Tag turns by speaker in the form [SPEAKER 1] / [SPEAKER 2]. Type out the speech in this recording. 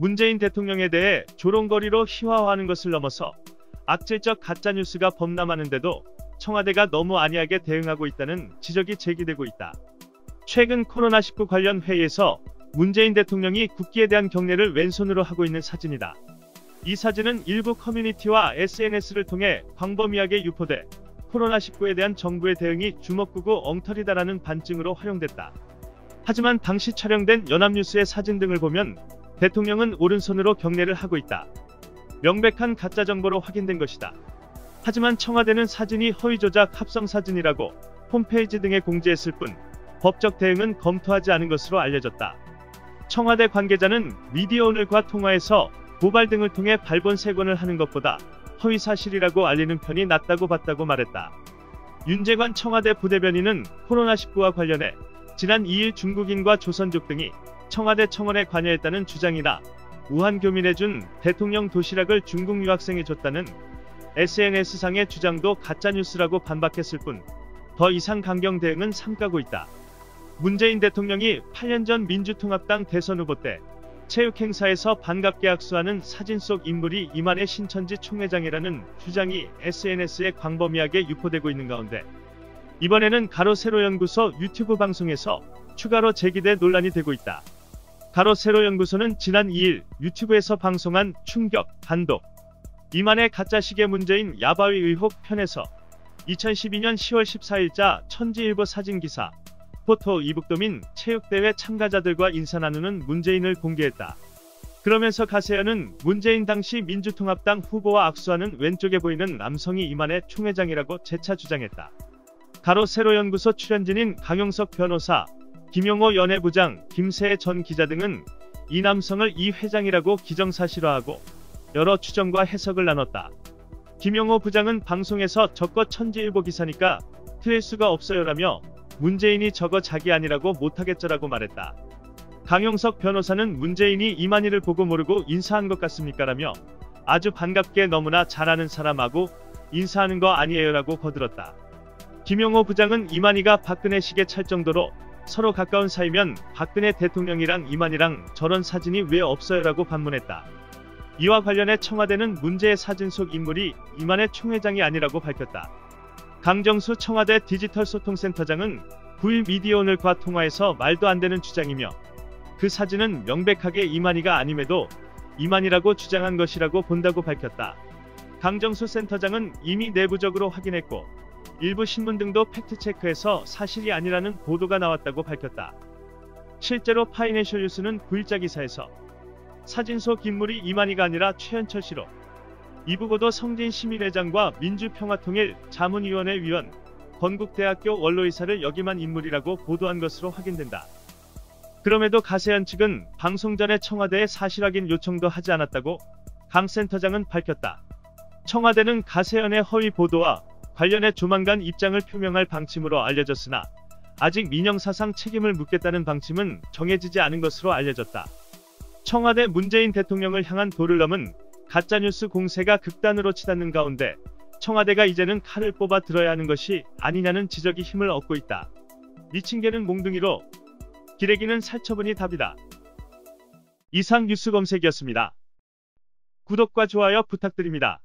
[SPEAKER 1] 문재인 대통령에 대해 조롱거리로 희화화하는 것을 넘어서 악질적 가짜뉴스가 범람하는데도 청와대가 너무 안이하게 대응하고 있다는 지적이 제기되고 있다. 최근 코로나19 관련 회의에서 문재인 대통령이 국기에 대한 경례를 왼손으로 하고 있는 사진이다. 이 사진은 일부 커뮤니티와 SNS를 통해 광범위하게 유포돼 코로나19에 대한 정부의 대응이 주먹구구 엉터리다라는 반증으로 활용됐다. 하지만 당시 촬영된 연합뉴스의 사진 등을 보면 대통령은 오른손으로 경례를 하고 있다. 명백한 가짜 정보로 확인된 것이다. 하지만 청와대는 사진이 허위 조작 합성 사진이라고 홈페이지 등에 공지했을 뿐 법적 대응은 검토하지 않은 것으로 알려졌다. 청와대 관계자는 미디어오늘과 통화에서 고발 등을 통해 발본색원을 하는 것보다 허위 사실이라고 알리는 편이 낫다고 봤다고 말했다. 윤재관 청와대 부대변인은 코로나19와 관련해 지난 2일 중국인과 조선족 등이 청와대 청원에 관여했다는 주장이나 우한 교민에 준 대통령 도시락을 중국 유학생에 줬다는 SNS상의 주장도 가짜뉴스라고 반박했을 뿐 더 이상 강경 대응은 삼가고 있다. 문재인 대통령이 8년 전 민주통합당 대선 후보 때 체육행사에서 반갑게 악수하는 사진 속 인물이 이만희 신천지 총회장이라는 주장이 SNS에 광범위하게 유포되고 있는 가운데 이번에는 가로세로연구소 유튜브 방송에서 추가로 제기돼 논란이 되고 있다. 가로세로연구소는 지난 2일 유튜브에서 방송한 충격, 단독, 이만희 가짜시계 문재인 야바위 의혹 편에서 2012년 10월 14일자 천지일보 사진기사 포토 이북도민 체육대회 참가자들과 인사 나누는 문재인을 공개했다. 그러면서 가세연은 문재인 당시 민주통합당 후보와 악수하는 왼쪽에 보이는 남성이 이만희 총회장이라고 재차 주장했다. 가로세로연구소 출연진인 강용석 변호사, 김용호 연예부장, 김세혜 전 기자 등은 이 남성을 이 회장이라고 기정사실화하고 여러 추정과 해석을 나눴다. 김용호 부장은 방송에서 저거 천지일보 기사니까 틀릴 수가 없어요라며 문재인이 저거 자기 아니라고 못하겠죠라고 말했다. 강용석 변호사는 문재인이 이만희를 보고 모르고 인사한 것 같습니까라며 아주 반갑게 너무나 잘 아는 사람하고 인사하는 거 아니에요라고 거들었다. 김용호 부장은 이만희가 박근혜식에 찰 정도로 서로 가까운 사이면 박근혜 대통령이랑 이만희랑 저런 사진이 왜 없어요라고 반문했다. 이와 관련해 청와대는 문제의 사진 속 인물이 이만희 총회장이 아니라고 밝혔다. 강정수 청와대 디지털소통센터장은 9일 미디어오늘과 통화에서 말도 안 되는 주장이며 그 사진은 명백하게 이만희가 아님에도 이만희라고 주장한 것이라고 본다고 밝혔다. 강정수 센터장은 이미 내부적으로 확인했고 일부 신문 등도 팩트체크해서 사실이 아니라는 보도가 나왔다고 밝혔다. 실제로 파이낸셜 뉴스는 9일자 기사에서 사진 속 인물이 이만희가 아니라 최현철 씨로 이부고도 성진시민회장과 민주평화통일 자문위원회 위원, 건국대학교 원로이사를 역임한 인물이라고 보도한 것으로 확인된다. 그럼에도 가세현 측은 방송 전에 청와대에 사실 확인 요청도 하지 않았다고 강 센터장은 밝혔다. 청와대는 가세현의 허위 보도와 관련해 조만간 입장을 표명할 방침으로 알려졌으나 아직 민영사상 책임을 묻겠다는 방침은 정해지지 않은 것으로 알려졌다. 청와대 문재인 대통령을 향한 도를 넘은 가짜뉴스 공세가 극단으로 치닫는 가운데 청와대가 이제는 칼을 뽑아 들어야 하는 것이 아니냐는 지적이 힘을 얻고 있다. 미친 개는 몽둥이로, 기레기는 살처분이 답이다. 이상 뉴스 검색이었습니다. 구독과 좋아요 부탁드립니다.